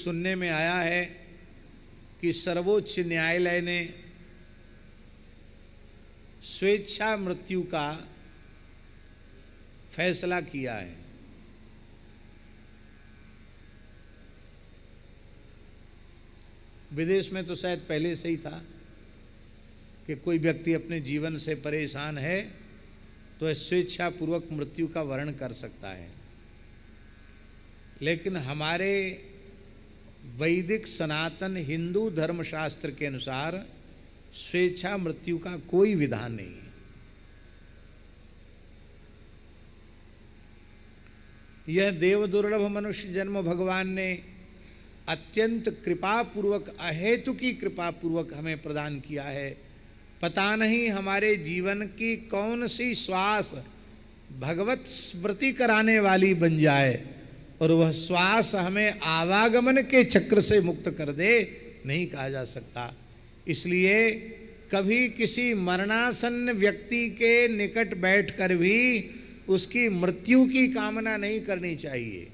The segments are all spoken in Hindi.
सुनने में आया है कि सर्वोच्च न्यायालय ने स्वेच्छा मृत्यु का फैसला किया है। विदेश में तो शायद पहले से ही था कि कोई व्यक्ति अपने जीवन से परेशान है तो स्वेच्छापूर्वक मृत्यु का वर्ण कर सकता है, लेकिन हमारे वैदिक सनातन हिंदू धर्मशास्त्र के अनुसार स्वेच्छा मृत्यु का कोई विधान नहीं है। यह देव दुर्लभ मनुष्य जन्म भगवान ने अत्यंत कृपापूर्वक, अहेतु की कृपापूर्वक हमें प्रदान किया है। पता नहीं हमारे जीवन की कौन सी श्वास भगवत स्मृति कराने वाली बन जाए और वह श्वास हमें आवागमन के चक्र से मुक्त कर दे, नहीं कहा जा सकता। इसलिए कभी किसी मरणासन्न व्यक्ति के निकट बैठकर भी उसकी मृत्यु की कामना नहीं करनी चाहिए।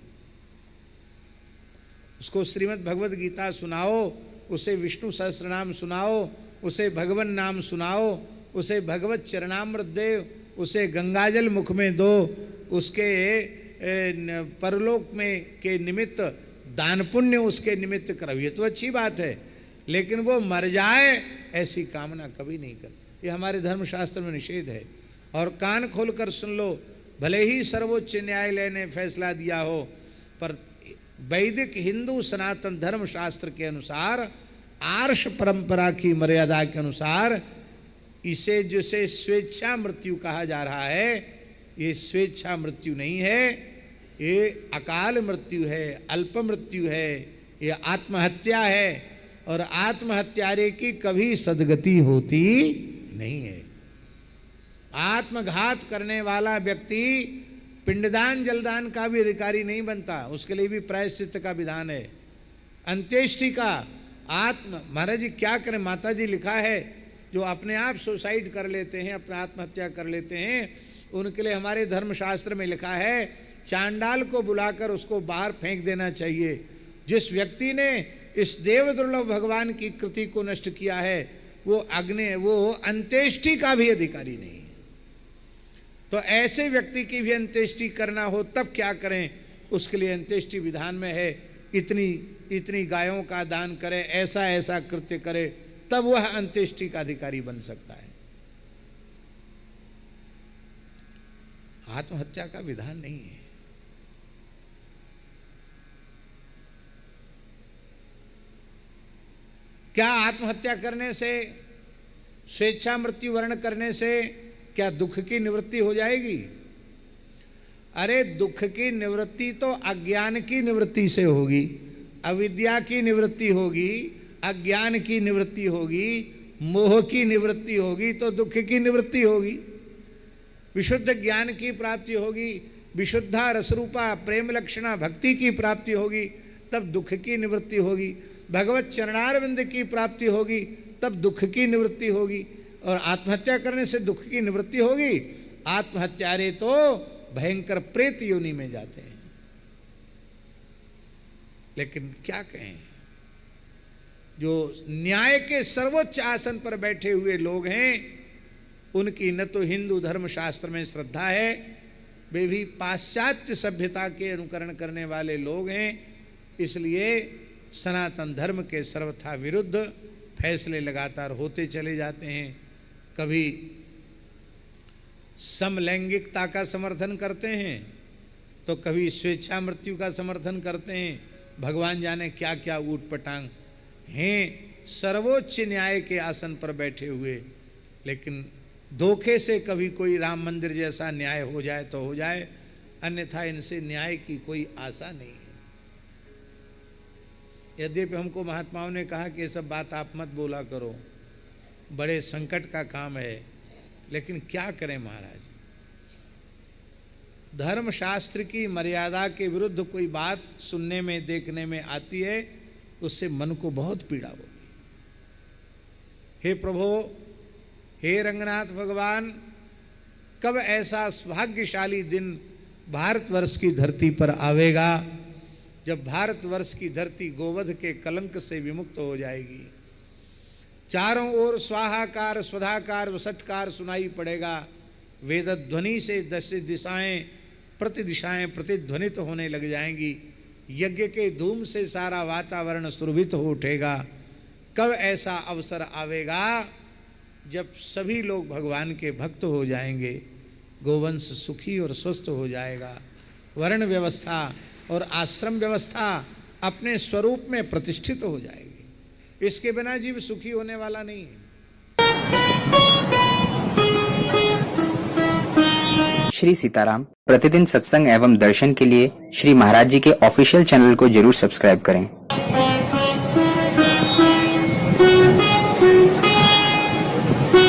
उसको श्रीमद् भगवद गीता सुनाओ, उसे विष्णु सहस्त्रनाम सुनाओ, उसे भगवन नाम सुनाओ, उसे भगवत चरणामृत दे, उसे गंगाजल मुख में दो, उसके परलोक में के निमित्त दान पुण्य उसके निमित्त करो, ये तो अच्छी बात है, लेकिन वो मर जाए ऐसी कामना कभी नहीं कर। ये हमारे धर्मशास्त्र में निषेध है। और कान खोलकर सुन लो, भले ही सर्वोच्च न्यायालय ने फैसला दिया हो, पर वैदिक हिंदू सनातन धर्मशास्त्र के अनुसार, आर्ष परंपरा की मर्यादा के अनुसार इसे जिसे स्वेच्छा मृत्यु कहा जा रहा है, ये स्वेच्छा मृत्यु नहीं है, ये अकाल मृत्यु है, अल्प मृत्यु है, ये आत्महत्या है। और आत्महत्यारे की कभी सदगति होती नहीं है। आत्मघात करने वाला व्यक्ति पिंडदान जलदान का भी अधिकारी नहीं बनता, उसके लिए भी प्रायश्चित का विधान है। अंत्येष्टि का महाराज जी क्या करें, माता जी लिखा है जो अपने आप सुसाइड कर लेते हैं, अपना आत्महत्या कर लेते हैं, उनके लिए हमारे धर्मशास्त्र में लिखा है चांडाल को बुलाकर उसको बाहर फेंक देना चाहिए। जिस व्यक्ति ने इस देव दुर्लभ भगवान की कृति को नष्ट किया है वो अंत्येष्टि का भी अधिकारी नहीं है। तो ऐसे व्यक्ति की भी अंत्येष्टि करना हो तब क्या करें, उसके लिए अंत्येष्टि विधान में है इतनी गायों का दान करे, ऐसा ऐसा कृत्य करे, तब वह अंत्येष्टि का अधिकारी बन सकता है। आत्महत्या का विधान नहीं है। क्या आत्महत्या करने से, स्वेच्छा मृत्यु वर्ण करने से क्या दुख की निवृत्ति हो जाएगी? अरे दुख की निवृत्ति तो अज्ञान की निवृत्ति से होगी, अविद्या की निवृत्ति होगी, अज्ञान की निवृत्ति होगी, मोह की निवृत्ति होगी तो दुख की निवृत्ति होगी। विशुद्ध ज्ञान की प्राप्ति होगी, विशुद्धा रसरूपा प्रेम लक्षणा भक्ति की प्राप्ति होगी, तब दुख की निवृत्ति होगी। भगवत चरणारविंद की प्राप्ति होगी, तब दुख की निवृत्ति होगी। और आत्महत्या करने से दुख की निवृत्ति होगी। आत्महत्यारे तो भयंकर प्रेत योनि में जाते हैं। लेकिन क्या कहें, जो न्याय के सर्वोच्च आसन पर बैठे हुए लोग हैं, उनकी न तो हिंदू धर्मशास्त्र में श्रद्धा है, वे भी पाश्चात्य सभ्यता के अनुकरण करने वाले लोग हैं। इसलिए सनातन धर्म के सर्वथा विरुद्ध फैसले लगातार होते चले जाते हैं। कभी समलैंगिकता का समर्थन करते हैं तो कभी स्वेच्छा मृत्यु का समर्थन करते हैं। भगवान जाने क्या क्या ऊट पटांग हैं सर्वोच्च न्याय के आसन पर बैठे हुए। लेकिन धोखे से कभी कोई राम मंदिर जैसा न्याय हो जाए तो हो जाए, अन्यथा इनसे न्याय की कोई आशा नहीं है। यद्यपि हमको महात्माओं ने कहा कि ये सब बात आप मत बोला करो, बड़े संकट का काम है, लेकिन क्या करें महाराज, धर्मशास्त्र की मर्यादा के विरुद्ध कोई बात सुनने में देखने में आती है, उससे मन को बहुत पीड़ा होती है। हे प्रभु, हे रंगनाथ भगवान, कब ऐसा सौभाग्यशाली दिन भारतवर्ष की धरती पर आवेगा जब भारतवर्ष की धरती गोवध के कलंक से विमुक्त हो जाएगी, चारों ओर स्वाहाकार स्वधाकार वसटकार सुनाई पड़ेगा, वेद ध्वनि से 10 दिशाएं प्रतिदिशाएं प्रतिध्वनित होने लग जाएंगी, यज्ञ के धूम से सारा वातावरण सुरभित हो उठेगा। कब ऐसा अवसर आवेगा जब सभी लोग भगवान के भक्त हो जाएंगे, गोवंश सुखी और स्वस्थ हो जाएगा, वर्ण व्यवस्था और आश्रम व्यवस्था अपने स्वरूप में प्रतिष्ठित हो जाएगी। इसके बिना जीव सुखी होने वाला नहीं है। श्री सीताराम प्रतिदिन सत्संग एवं दर्शन के लिए श्री महाराज जी के ऑफिशियल चैनल को जरूर सब्सक्राइब करें।